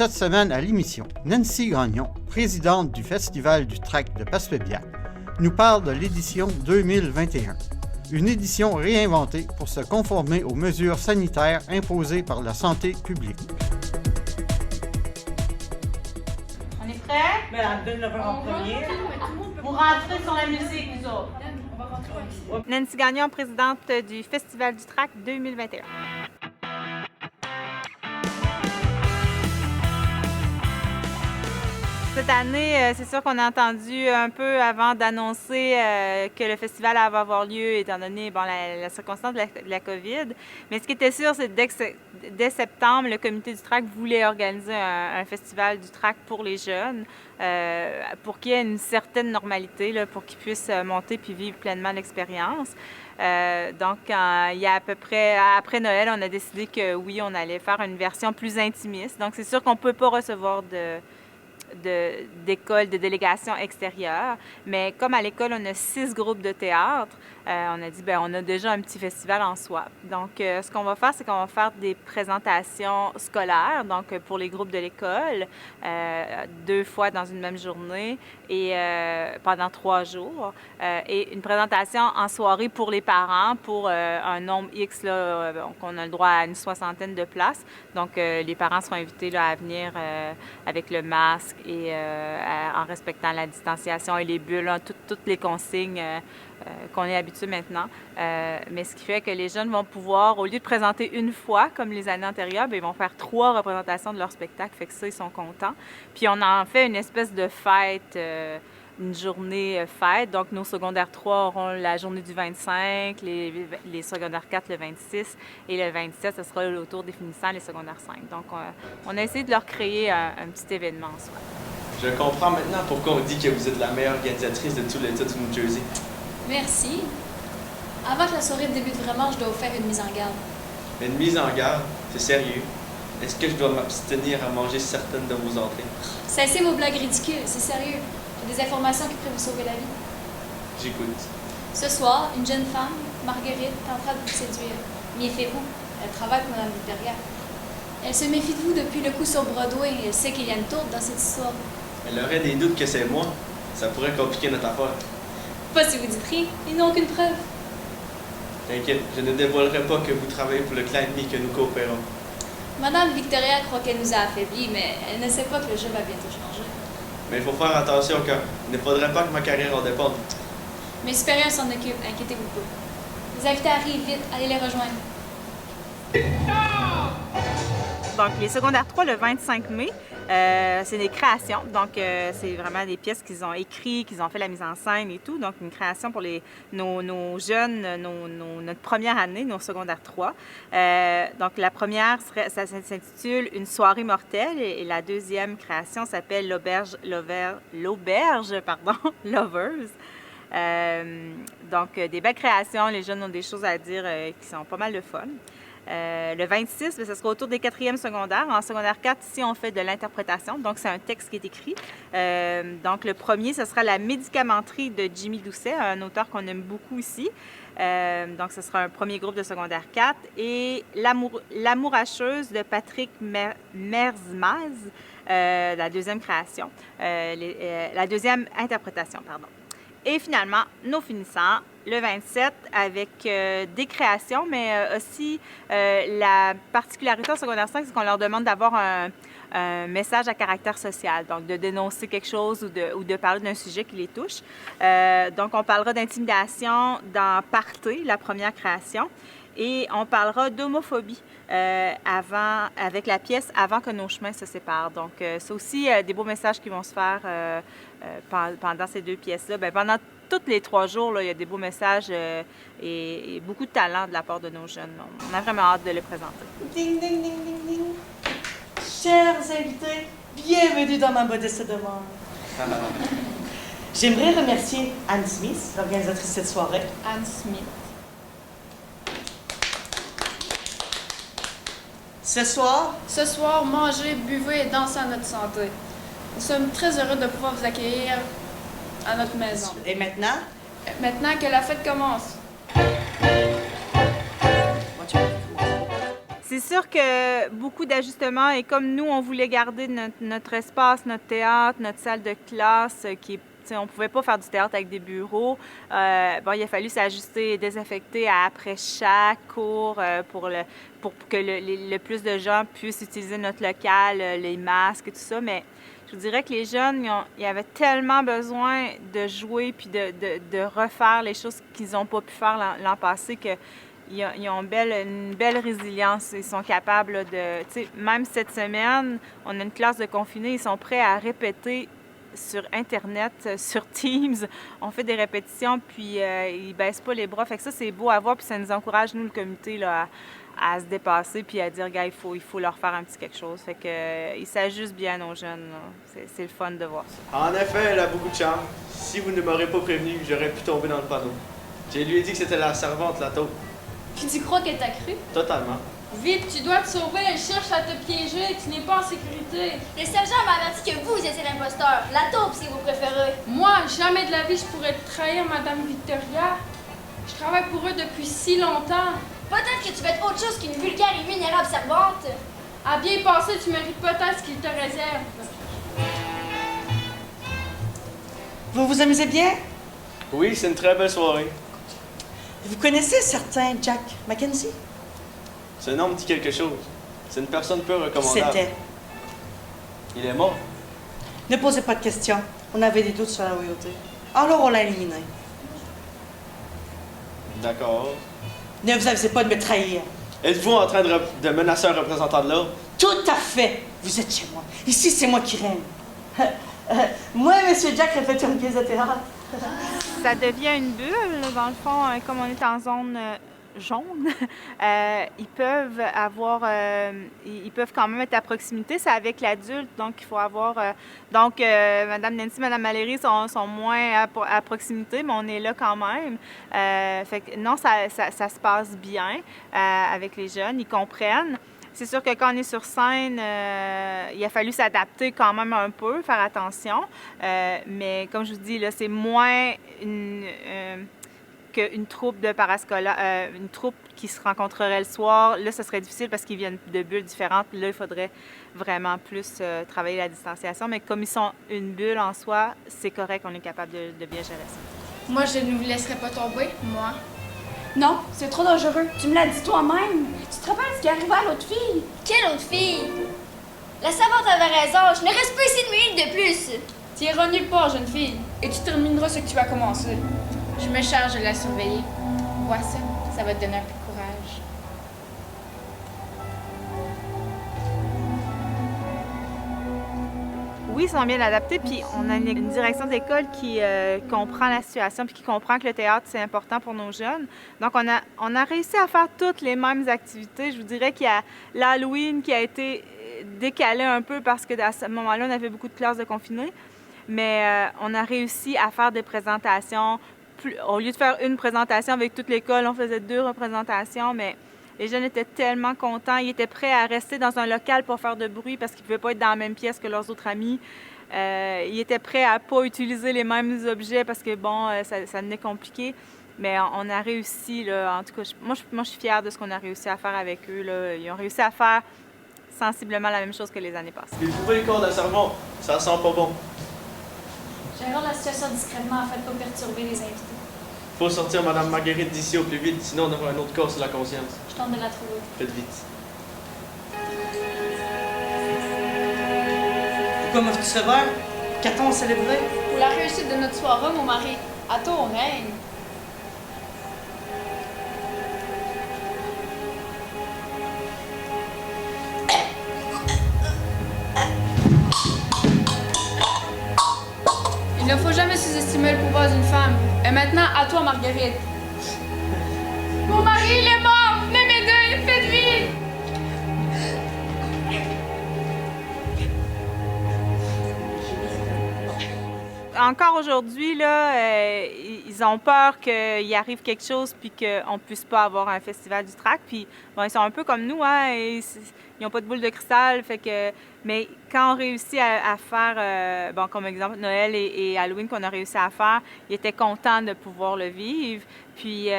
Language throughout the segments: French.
cette semaine à l'émission, Nancy Gagnon, présidente du Festival du Trac de Passepébiac, nous parle de l'édition 2021. Une édition réinventée pour se conformer aux mesures sanitaires imposées par la santé publique. On est prêts? Mais elle donne le verre en premier. Vous rentrez sur la musique, vous autres. Nancy Gagnon, présidente du Festival du Trac 2021. Cette année, c'est sûr qu'on a entendu un peu avant d'annoncer que le festival allait avoir lieu, étant donné la circonstance de la COVID. Mais ce qui était sûr, c'est que dès septembre, le comité du Trac voulait organiser un festival du Trac pour les jeunes, pour qu'il y ait une certaine normalité, là, pour qu'ils puissent monter puis vivre pleinement l'expérience. Donc, il y a à peu près, après Noël, on a décidé que oui, on allait faire une version plus intimiste. Donc, c'est sûr qu'on ne peut pas recevoir d'écoles, de délégations extérieures. Mais comme à l'école, on a 6 groupes de théâtre, on a dit, bien, on a déjà un petit festival en soi. Donc, ce qu'on va faire, c'est qu'on va faire des présentations scolaires, donc pour les groupes de l'école, 2 fois dans une même journée et pendant 3 jours. Et une présentation en soirée pour les parents, pour un nombre X, là, qu'on a le droit à une 60aine de places. Donc, les parents seront invités là, à venir avec le masque et en respectant la distanciation et les bulles, hein, toutes les consignes qu'on est habitué maintenant. Mais ce qui fait que les jeunes vont pouvoir, au lieu de présenter une fois, comme les années antérieures, bien, ils vont faire 3 représentations de leur spectacle. Fait que ça, ils sont contents. Puis on en fait une espèce de fête, une journée fête. Donc, nos secondaires 3 auront la journée du 25, les secondaires 4 le 26 et le 27, ce sera le tour des finissants, les secondaires 5. Donc, on a essayé de leur créer un petit événement en soi. Je comprends maintenant pourquoi on dit que vous êtes la meilleure organisatrice de tout l'État du New Jersey. Merci. Avant que la soirée débute vraiment, je dois vous faire une mise en garde. Une mise en garde, c'est sérieux. Est-ce que je dois m'abstenir à manger certaines de vos entrées? Cessez vos blagues ridicules, c'est sérieux. J'ai des informations qui pourraient vous sauver la vie. J'écoute. Ce soir, une jeune femme, Marguerite, tentera de vous séduire. Méfiez-vous, elle travaille pour Mme Victoria. Elle se méfie de vous depuis le coup sur Broadway et elle sait qu'il y a une tourte dans cette histoire. Elle aurait des doutes que c'est moi. Ça pourrait compliquer notre affaire. Pas si vous dites rien, ils n'ont aucune preuve. T'inquiète, je ne dévoilerai pas que vous travaillez pour le clan ennemi que nous coopérons. Madame Victoria croit qu'elle nous a affaiblis, mais elle ne sait pas que le jeu va bientôt changer. Mais il faut faire attention car il ne faudrait pas que ma carrière en dépende. Mes supérieurs s'en occupent, inquiétez-vous pas. Les invités arrivent vite, allez les rejoindre. Donc, les secondaires 3, le 25 mai, c'est des créations. Donc, c'est vraiment des pièces qu'ils ont écrites, qu'ils ont fait la mise en scène et tout. Donc, une création pour nos jeunes, notre première année, nos secondaires 3. Donc, la première, ça s'intitule « Une soirée mortelle » et la deuxième création s'appelle l'auberge, Lovers. Donc, des belles créations. Les jeunes ont des choses à dire qui sont pas mal de fun. Le 26, ce sera autour des 4e secondaires. En secondaire 4, ici, on fait de l'interprétation. Donc, c'est un texte qui est écrit. Donc, le premier, ce sera La médicamenterie de Jimmy Doucet, un auteur qu'on aime beaucoup ici. Donc, ce sera un premier groupe de secondaire 4. Et L'amouracheuse de Patrick Merzmaz, la deuxième création. La deuxième interprétation, pardon. Et finalement, nos finissants, le 27, avec des créations, mais aussi la particularité au secondaire 5, c'est qu'on leur demande d'avoir un message à caractère social, donc de dénoncer quelque chose ou de parler d'un sujet qui les touche. Donc, on parlera d'intimidation dans Party, la première création, et on parlera d'homophobie avec la pièce Avant que nos chemins se séparent. Donc, c'est aussi des beaux messages qui vont se faire pendant ces 2 pièces-là. Bien, pendant tous les 3 jours, là, il y a des beaux messages et beaucoup de talent de la part de nos jeunes. On a vraiment hâte de les présenter. Ding, ding, ding, ding, ding. Chers invités, bienvenue dans ma modeste demeure. J'aimerais remercier Anne Smith, l'organisatrice de cette soirée. Anne Smith. Ce soir, mangez, buvez et dansez à notre santé. Nous sommes très heureux de pouvoir vous accueillir à notre maison. et maintenant, Maintenant que la fête commence. C'est sûr que beaucoup d'ajustements, et comme nous, on voulait garder notre espace, notre théâtre, notre salle de classe, qui est, on ne pouvait pas faire du théâtre avec des bureaux. Il a fallu s'ajuster et désinfecter après chaque cours pour que le plus de gens puissent utiliser notre local, les masques et tout ça. Mais je vous dirais que les jeunes, ils avaient tellement besoin de jouer puis de refaire les choses qu'ils n'ont pas pu faire l'an passé que ils ont une belle résilience. Ils sont capables là, même cette semaine, on a une classe de confinés, ils sont prêts à répéter sur Internet, sur Teams. On fait des répétitions, puis ils baissent pas les bras. Fait que ça, c'est beau à voir, puis ça nous encourage, nous, le comité, là, à se dépasser, puis à dire, gars, il faut leur faire un petit quelque chose. Fait que ils s'ajustent bien aux jeunes. C'est le fun de voir ça. En effet, elle a beaucoup de charme. Si vous ne m'aurez pas prévenu, j'aurais pu tomber dans le panneau. Je lui ai dit que c'était la servante, la taupe. Puis tu crois qu'elle t'a cru? Totalement. Vite, tu dois te sauver, elle cherche à te piéger, tu n'es pas en sécurité. Le sergent m'a averti que vous étiez l'imposteur. La taupe, si vous préférez. Moi, jamais de la vie je pourrais trahir Madame Victoria. Je travaille pour eux depuis si longtemps. Peut-être que tu veux être autre chose qu'une vulgaire et minérable servante. À bien passer, tu mérites peut-être ce qu'il te réserve. Vous vous amusez bien? Oui, c'est une très belle soirée. Vous connaissez certain Jack Mackenzie? Ce nom me dit quelque chose. C'est une personne peu recommandable. C'était. Il est mort. Ne posez pas de questions. On avait des doutes sur la loyauté. Alors on l'a éliminé. D'accord. Ne vous avisez pas de me trahir. Êtes-vous en train de menacer un représentant de l'ordre? Tout à fait. Vous êtes chez moi. Ici, c'est moi qui règne. Moi et M. Jack répétons une pièce de théâtre. Ça devient une bulle, dans le fond, comme on est en zone jaune. Ils peuvent quand même être à proximité. C'est avec l'adulte, donc il faut avoir... Mme Nancy, Mme Valérie sont moins à proximité, mais on est là quand même. Fait que non, ça se passe bien avec les jeunes. Ils comprennent. C'est sûr que quand on est sur scène, il a fallu s'adapter quand même un peu, faire attention. Mais comme je vous dis, là, c'est moins qu'une troupe de parascolaires, une troupe qui se rencontrerait le soir. Là, ce serait difficile parce qu'ils viennent de bulles différentes. Là, il faudrait vraiment plus travailler la distanciation. Mais comme ils sont une bulle en soi, c'est correct, on est capable de bien gérer ça. Moi, je ne vous laisserai pas tomber, moi. Non, c'est trop dangereux. Tu me l'as dit toi-même. Tu te rappelles ce qui est arrivé à l'autre fille? Quelle autre fille? La servante avait raison. Je ne reste pas ici une minute de plus. Tu iras nulle part, jeune fille. Et tu termineras ce que tu as commencé. Je me charge de la surveiller. Vois ça, ça va te donner un peu de courage. Oui, ils sont bien adaptés, puis on a une direction d'école qui comprend la situation puis qui comprend que le théâtre, c'est important pour nos jeunes. Donc, on a réussi à faire toutes les mêmes activités. Je vous dirais qu'il y a l'Halloween qui a été décalé un peu parce qu'à ce moment-là, on avait beaucoup de classes de confinés, mais on a réussi à faire des présentations. Au lieu de faire une présentation avec toute l'école, on faisait 2 représentations, mais les jeunes étaient tellement contents. Ils étaient prêts à rester dans un local pour faire de bruit parce qu'ils ne pouvaient pas être dans la même pièce que leurs autres amis. Ils étaient prêts à ne pas utiliser les mêmes objets parce que, bon, ça devenait compliqué. Mais on a réussi, là, en tout cas, moi, je suis fière de ce qu'on a réussi à faire avec eux. Là. Ils ont réussi à faire sensiblement la même chose que les années passées. J'ai trouvé le corps de la servante. Ça sent pas bon. Gérons la situation discrètement afin de ne pas perturber les invités. Faut sortir Mme Marguerite d'ici au plus vite, sinon on aura un autre corps sur la conscience. Je tente de la trouver. Faites vite. Pourquoi m'offres-tu ce verre? Qu'a-t-on célébré? Pour la réussite de notre soirée, mon mari, à ton règne. Il ne faut jamais sous-estimer le pouvoir d'une femme. Et maintenant, à toi, Marguerite. Mon mari, il est mort! Venez m'aider! Faites vite! Encore aujourd'hui, là, ils ont peur qu'il arrive quelque chose puis qu'on ne puisse pas avoir un festival du track. Puis, bon, ils sont un peu comme nous, hein, ils n'ont pas de boule de cristal. Fait que, mais quand on réussit à faire, bon, comme exemple, Noël et Halloween qu'on a réussi à faire, ils étaient contents de pouvoir le vivre. Puis,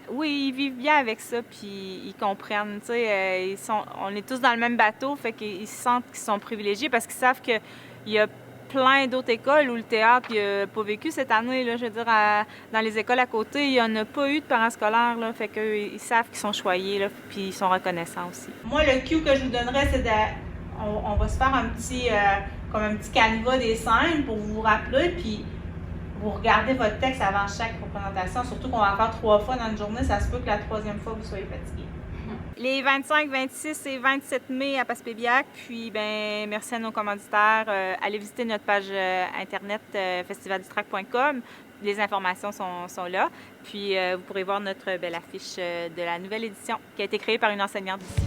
Oui, ils vivent bien avec ça, puis ils comprennent. Tu sais, on est tous dans le même bateau, fait qu'ils se sentent qu'ils sont privilégiés parce qu'ils savent qu'il y a plein d'autres écoles où le théâtre n'a pas vécu cette année. Là, je veux dire, dans les écoles à côté, il n'y en a pas eu de parascolaire. Là, fait qu'ils savent qu'ils sont choyés, là, puis ils sont reconnaissants aussi. Moi, le cue que je vous donnerais, c'est on va se faire un petit canevas des scènes pour vous rappeler, puis vous regardez votre texte avant chaque représentation, surtout qu'on va faire 3 fois dans une journée, ça se peut que la 3e fois, vous soyez fatigué. Les 25, 26 et 27 mai à Passepébiac. Puis, ben merci à nos commanditaires. Allez visiter notre page internet festivaldutrac.com. Les informations sont là. Puis, vous pourrez voir notre belle affiche de la nouvelle édition qui a été créée par une enseignante d'ici.